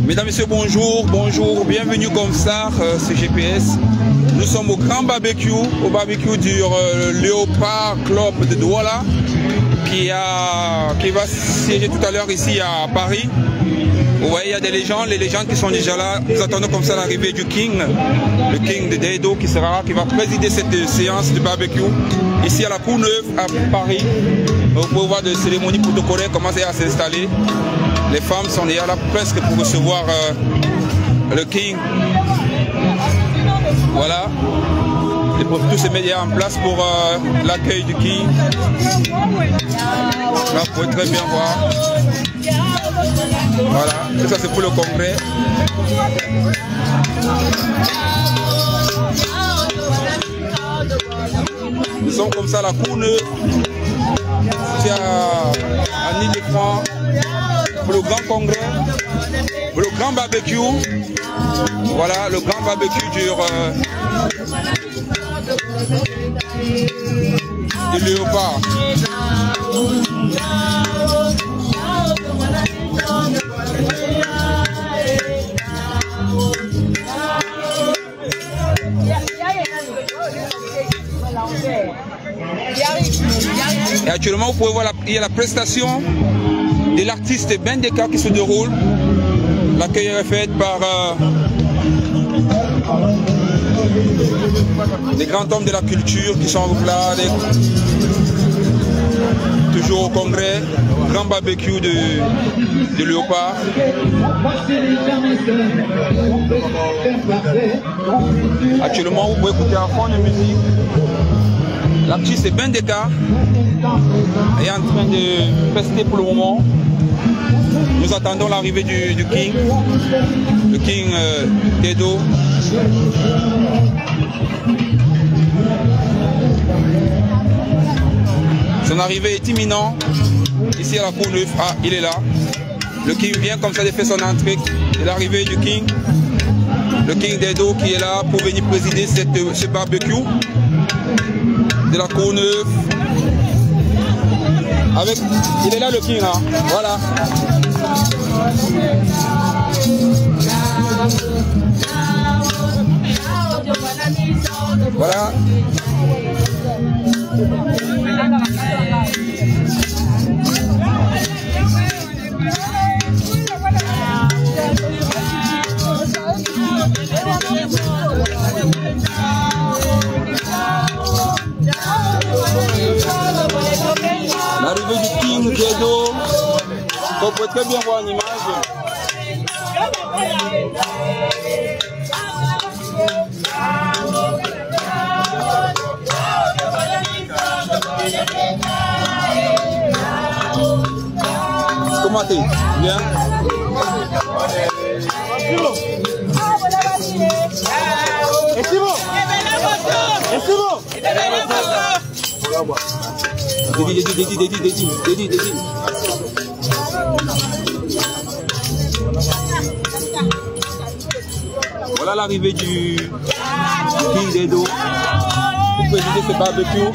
Mesdames, Messieurs, bonjour, bonjour, bienvenue comme ça, c'est GPS. Nous sommes au grand barbecue, du Léopard Club de Douala, qui va siéger tout à l'heure ici à Paris. Vous voyez, il y a des légendes, les légendes qui sont déjà là. Nous attendons comme ça l'arrivée du King, le King de Dedo, qui va présider cette séance de barbecue ici à la Courneuve à Paris. Vous pouvez voir des cérémonies protocolaires commencer à s'installer. Les femmes sont déjà là presque pour recevoir le King. Voilà. Et pour tous ces médias en place pour l'accueil du King. Là, vous pouvez très bien voir. Voilà. Et ça, c'est pour le congrès. Nous sommes comme ça à la Courneuve. C'est à Île-de-France. Pour le grand congrès, pour le grand barbecue. Voilà, le grand barbecue du Léopard. Et actuellement, vous pouvez voir, il y a la prestation de l'artiste Bendeka qui se déroule. L'accueil est fait par des grands hommes de la culture qui sont là, toujours au congrès, grand barbecue de Léopard. Actuellement, vous pouvez écouter un fond de musique. L'artiste Bendeka est en train de fester pour le moment. Nous attendons l'arrivée du King, le King Dedo. Son arrivée est imminente. Ici à la Courneuve, il est là. Le King vient comme ça de faire son entrée. C'est l'arrivée du King, le King Dedo qui est là pour venir présider ce barbecue de la Courneuve. Il est là le King, hein. Voilà. Voilà. L'arrivée du King Dedo, vous pouvez très bien voir l'image. Comment t'es? Bien? Voilà l'arrivée du King Dedo pour présider ce barbecue.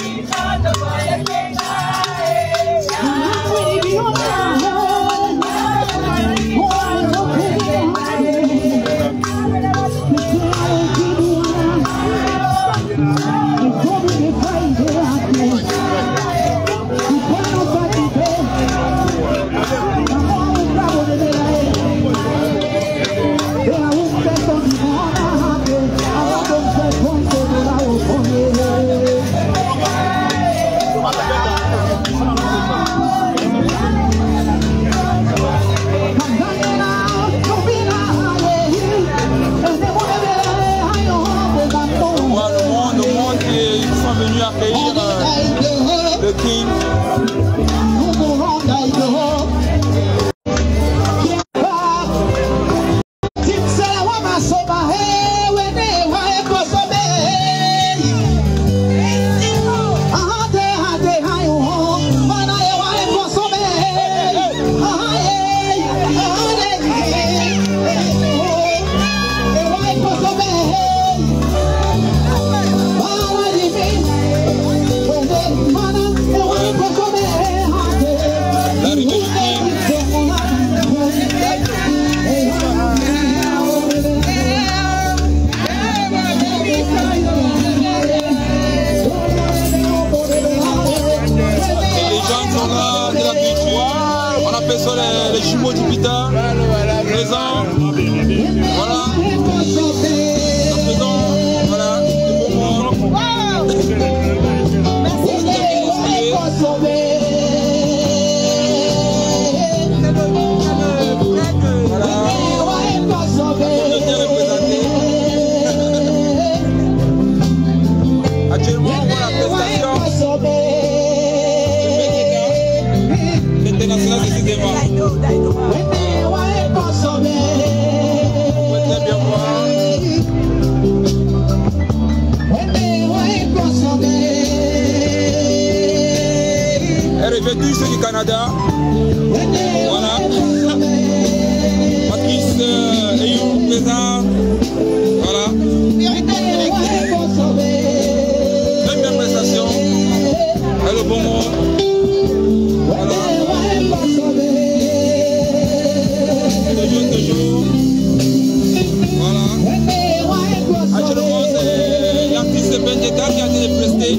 présent. Voilà. À présent, voilà. Actuellement, on voit la prestation internationale de cinéma. On peut très bien voir. Elle est vêtue du Canada. Voilà. Patrice Eyou présent. Voilà. Même prestation. Elle est au bon mot. Voilà. Toujours. Voilà. Actuellement, c'est l'artiste Benjeka qui a été presté.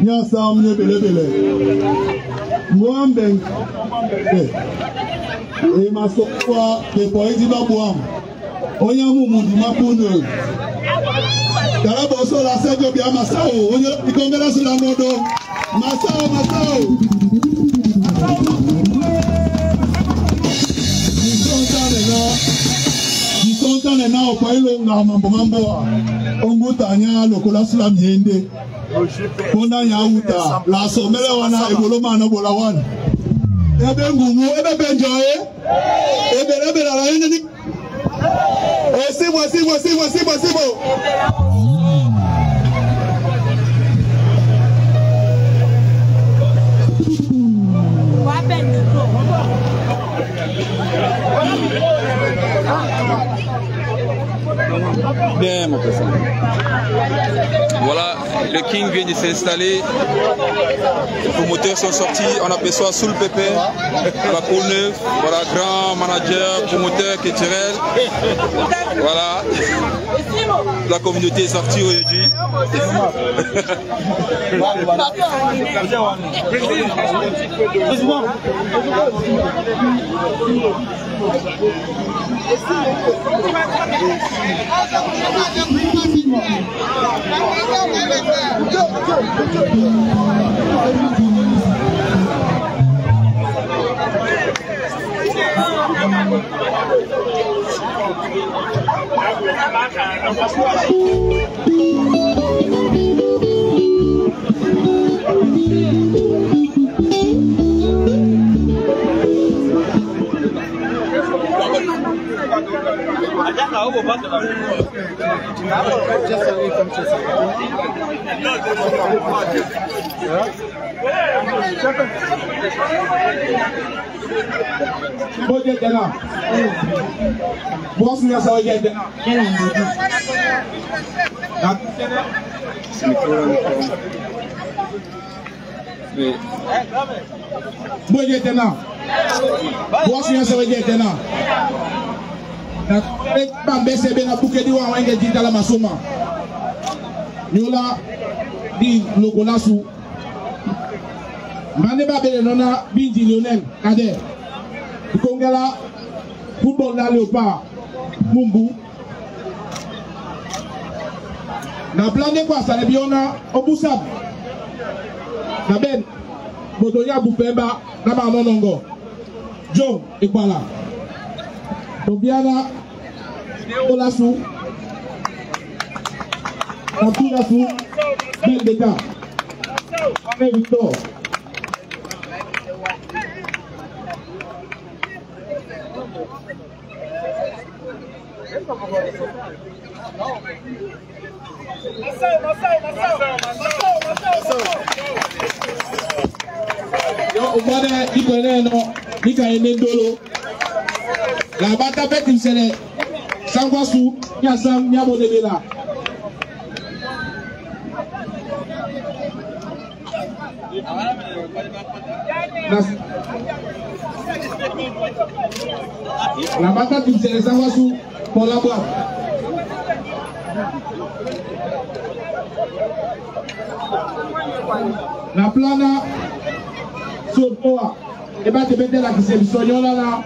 Nyasa amne bele. Mwambe. E masokwa ke poezi babuam. Onya mumundu mapuno. Darabo so la sejo bia masao. Onya ikongera so la modo. Masao. Disonta na o pailo na mambo. Ongutanya lokola sula miende. Kona yauta la somele wana eboloma na bola wana. Ebe ngumu ebe benjoye. Ebe la yende ni. Sibo. Bien, mon président. Voilà, le King vient de s'installer. Les promoteurs sont sortis. On aperçoit sous le pépé, la cour neuve. Voilà, grand manager, promoteur culturel. Voilà. La communauté est sortie aujourd'hui. Nyola di Lokolasu Maneba Belenona Bindi Lionel Kader Kongala Football na Léopard Mumbu na blande kwa Salebiona Obusab na Ben Botonia Bupemba na Manonongo John Ikwala Tobiana Olasu Napurasu Bendeka Ame Victor Yo umade ikone no nika enendolo la bata betim sele sangwasu nyasam nyabo debela la bata betim sele sangwasu pour la boîte. La plana sur toi et bah te mettre la qui s'est soignon là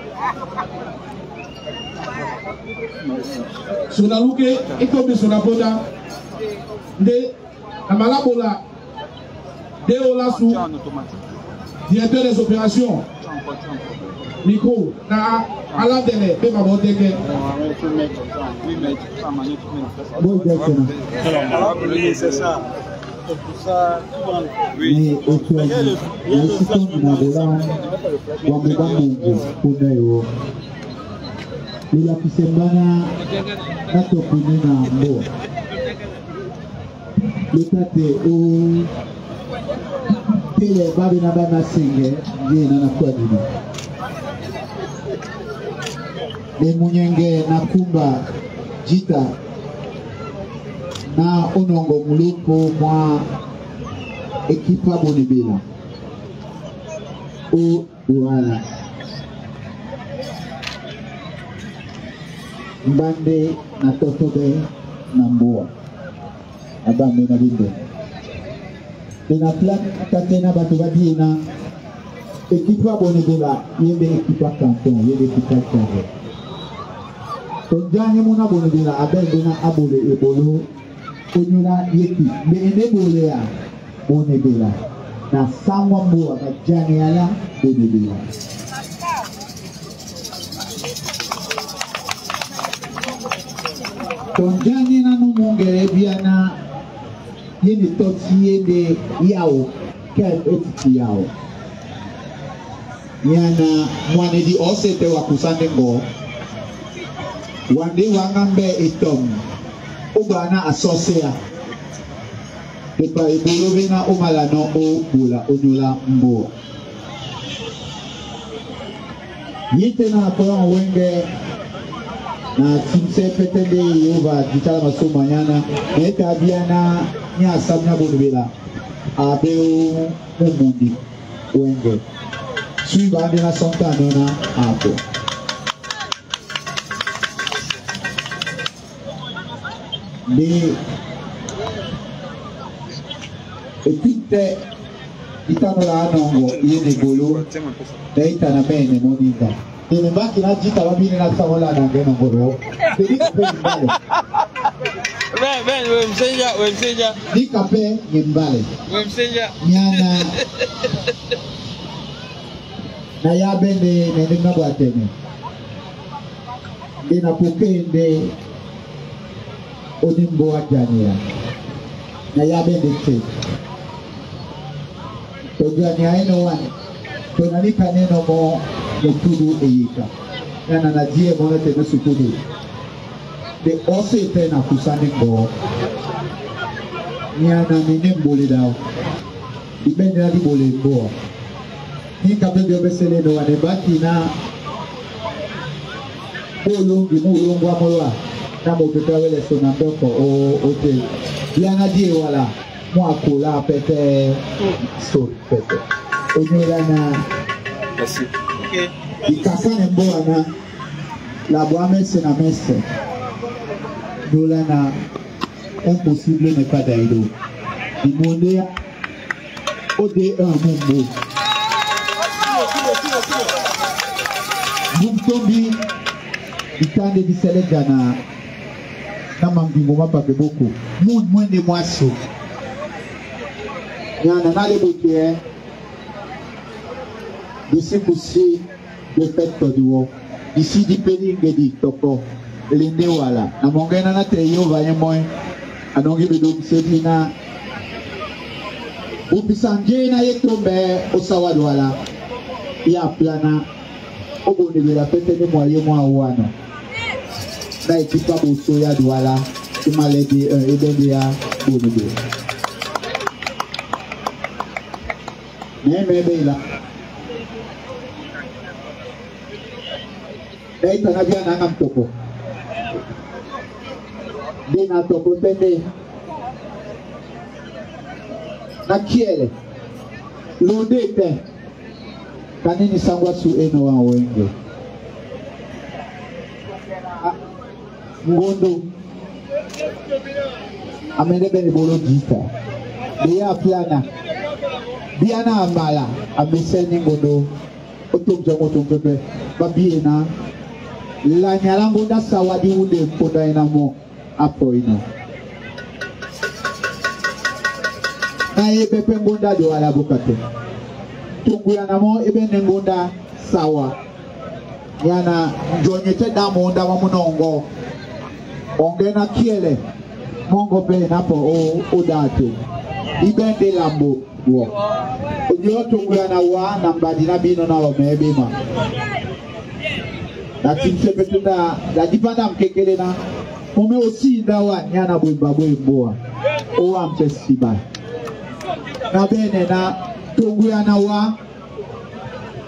sur la louque et comme sur la boda de la malabola de Olasu directeur des opérations micro na ala dele be ma bote ke c'est ça. Oui, le système de Nagola, Wambeba Mungu, Kudayo, Lila Kisembana, Nato Kunina Mbo, le tate au Tele Babina Bana Senge, Yena Kwadini, le Munyenge Nakumba, Jita, na onongo muluko mwa ekipa bonibela o duala mbande na totobe na mboa abambe na bindo na plat katena batu badina équipe abonné de la yende équipe canton yende équipe canton to janye mona abonné de la abende na abole ebolo onyuna yeki bene bole ya bonné de la na sangwa mbo na janye ala bonné de la to janye na no mongere biana yende toti yende yao kel etiti yao yana mwane di osete wa kusande ngo wande wangambe itom ubana asosea pepa ibolo bena umalano o bula onula mbo yite na apoya wenge na simse petende yuva ditala masoma yana eta biana nya sabna bonbela abeu umundi wenge suiva de la Santanona hapo ni ekite itano la nongo yene bolo deita na bene moninda ni mbaki na jita wabini na sawola na ngeno ngoro Ben, wemseja. Ni kape nyembale. Wemseja. Nyana na ya bende nende ngabwatene ina pokende onimbo ajania na ya bende te to jania ino wan to nanika neno mo mutudu eyika yana na die mo te sukudu de ose te na kusani go nyana nene mbole dao ibende na di bole mbo ni kapende obesele no wane baki na olongi mu olongo amolwa na mo petawele so na ndoko o hotel yana die wala mo akola pete so pete onyola na Merci. OK. ikasane mboa na la boamese na messe dola na impossible n'est pas d'aïdo dimondea ode un mumbo Mumtombi itande diselega na mangingo mapape boko mwende mwaso nyana nale bote disi kusi de fête duo disi di pelinge di toko lende wala na mongena na teyo vaye moy anongi bedom sedina ubisanje na yetombe osawad wala ya plana obone de la pete de moyen moi wana na ekipa boso ya douala imaledi ebende ya bonde mebe la daita na bia na ngam toko de na toko pende na kiele lodete kanini sangwa su eno wa wenge ngondo amene bene bolo jita dia plana biana amala ameseni ngondo otumja moto pepe babiena la nyalango da sawadi ude poda enamo apo ino na pepe ngonda do ala bokate tungu ya namo ebene ngonda sawa yana njonyete damu nda wa munongo ongena kiele mongo pe napo o date ibende lambo wo ojo tungu ya na wa na mbadi na bino na wa mebema na timse petunda la dipanda mkekele na mume osi ndawa nyana bwemba bwemboa o wa mpesiba na bene na tungu ya na wa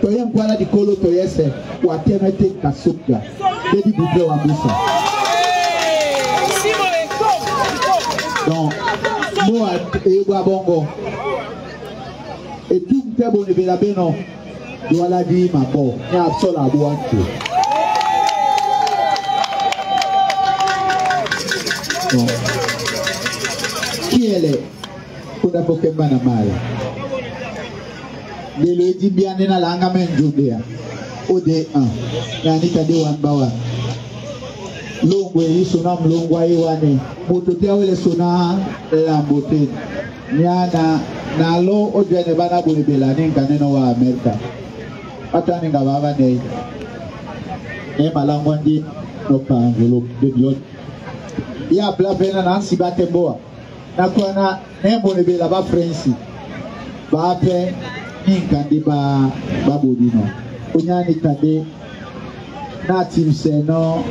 toye mpwala dikolo toyese watemete kasuka dedi bube wa musa donc moi eba bongo et tout tebo ne bela beno wala di mabo ya absola buantu ele kuna pokemba na mala lelo di biane na langa men judea OD1 yani tadi wan bawa longwe isona mlongwa iwane mututia wele sona lambote nyana nalo ojene bana bulibela ninga neno wa Amerika atani nga baba ne malango ndi no pa envelope de biot ya bla pena na sibate boa na kona nembo ne bela ba French ba pe ninga ndi ba babodino onyani kade na team seno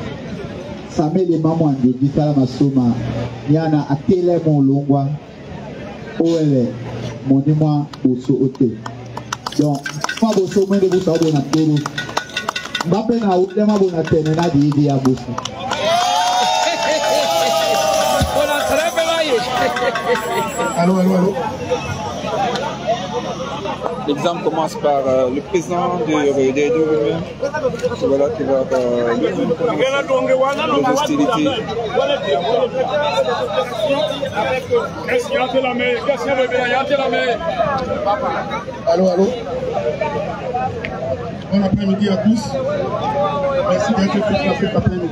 samele mamu ando ditala masoma yana atele mo longwa oele monima boso ote donc fa boso mwende boso abo na toro mbape na ule mabo na tene na di ya boso Allô. L'examen commence par le président des deux Romains. Voilà qui va les hostilités. Allô. Bon après-midi à tous. Merci d'être tous là cet après-midi.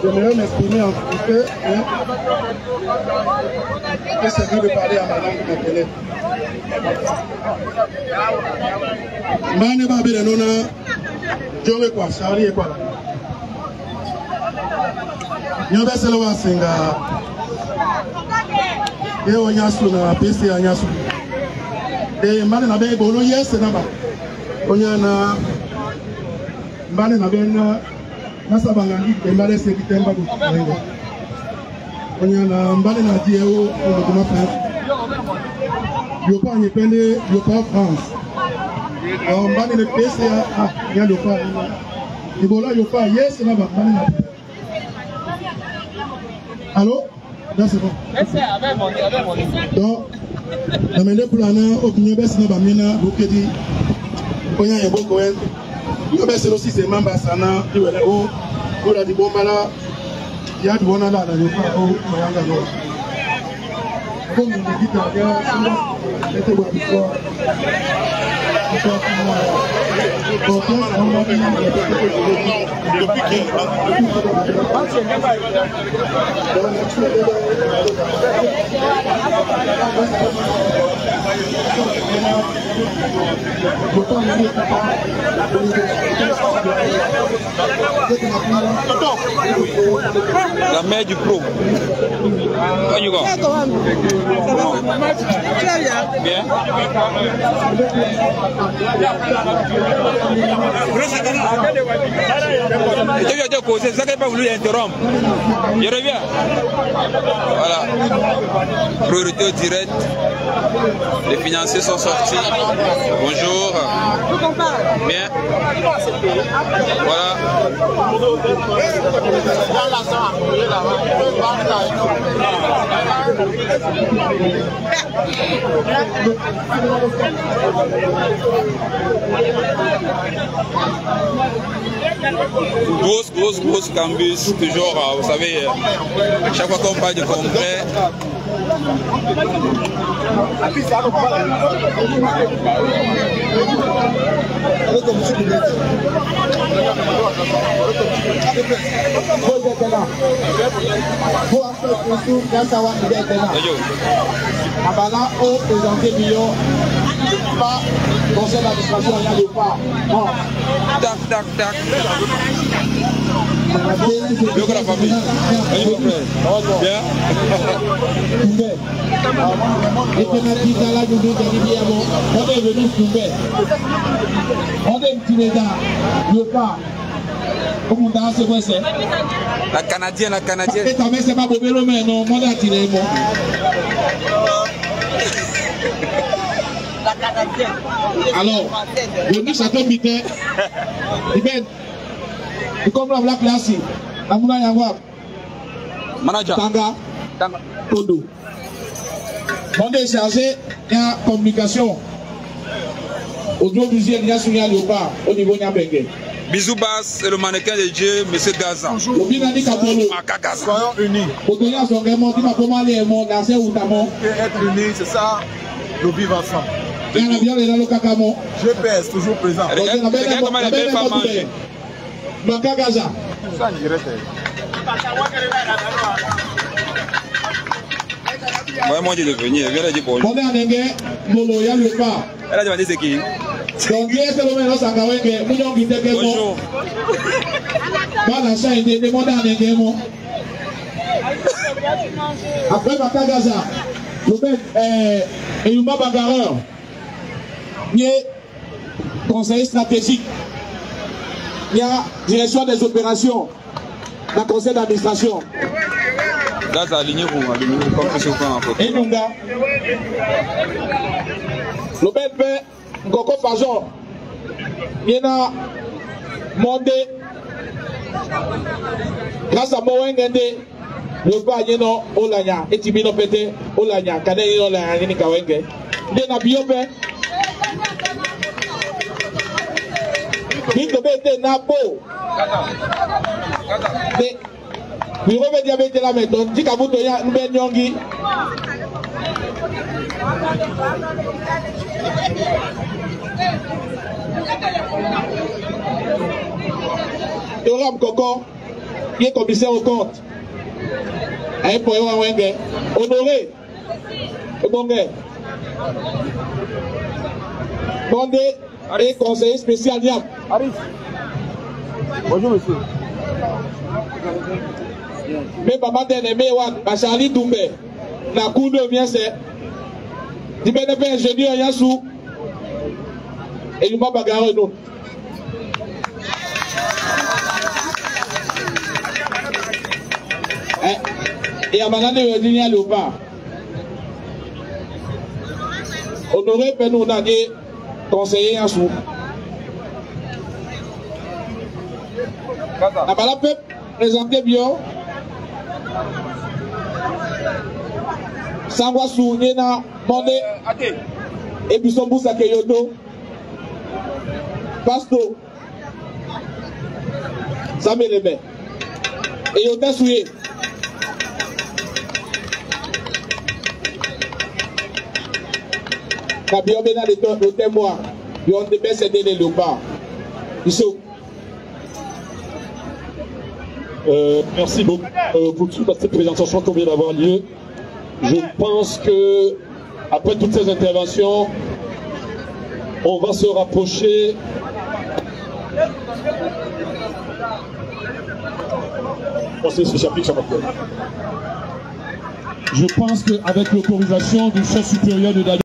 J'aimerais m'exprimer en français et c'est mieux de parler à ma langue maternelle. Mane babere nona jowe kwa shari kwa nyobe selo wa singa e onyasu na pese anyasu e mane na be bolo yes na ba onya na mane na be na sabanga ndi mbale sekitemba ko onya na mbale na dieo ko kuma pa Yopa Nyepende, Yopa France. On va le PCA, il y a Yopa. Ebola Yopa, yes, là-bas. Allô? Là, c'est bon. Donc, la main de Poulana, au Kinyobes, n'a pas mis là, vous qui dit, on y a un beau coin. Yobes, c'est aussi ses membres, Sana, qui est là-haut, pour la Dibomala, il y a du bon là, la Yopa, au Yanga. Comme on dit, c'était bon before. La mère du pro. Quand you go? Bien. Je viens de causer, ça n'a pas voulu interrompre. Je reviens. Voilà. Priorité directe. Les financiers sont sortis. Bonjour. Bien. Voilà. Grosse cambus, toujours, vous savez, chaque fois qu'on parle de congrès, Abala au présenté million pas conseil d'administration il n'y a pas. Non. Tac. Bien que la famille. Bien. Et puis on a dit dans la journée on est venu Soumbé. On est petit le pas. Comment on a c'est c'est La Canadienne. Et ta mère c'est pas Bobelo mais non, moi j'ai tiré bon. Alors, je dis ça tombe bien. Et comme la classe, la mouna yangwa. Manager. Tanga. Todo. On est chargé de communication. Audiovisuel, il y a souligné au niveau de Nyabenge. Bisous Bass et le mannequin de Dieu, M. Gaza. Soyons unis. Être unis, c'est ça, nous vivons ensemble. GPS, toujours présent. Regarde comment les belles femmes mangent. Ouais, moi, je vais venir. Elle vient de dire bonjour. Elle a demandé c'est qui? Bonjour. Après Bakagaza, Eyumba Bagareur, il y a conseiller stratégique, il y a direction des opérations, la conseil d'administration. Là, c'est aligné pour moi, comme ce qu'on en photo. Et Nunga, le BNP, Ngoko Fajon, il y a Mondé, grâce à Mowengende, le pas y a Olanya, et Tibino Pété, Olanya, Kané Olanya, ni Kawenge. Il y a Biope, Bito Pété, Napo. Nous revenons avec la méthode, dit qu'à vous donner un Nyongi. Yoram Koko, qui est commissaire au compte. Honoré, Bondé et conseiller spécial Niam. Bonjour monsieur. Mais papa Ténémé, Charlie Doumbé, la cour de bien c'est. Du BNP ingénieur Yassou et il m'a bagarré nous. Et à Madame de Virginia Léopard. Honoré Penou Nagé, conseiller Yassou. La balade peut présenter bien. Sangwasu Nena Mondé et Bissombu Sakeyoto Pasto Samelebe et Yota Souye Kabio Bena de témoin Yon de BCD de Léopard Isso. Merci beaucoup pour toute cette présentation qui vient d'avoir lieu. Je pense que après toutes ces interventions, on va se rapprocher. Je pense qu'avec l'autorisation du chef supérieur de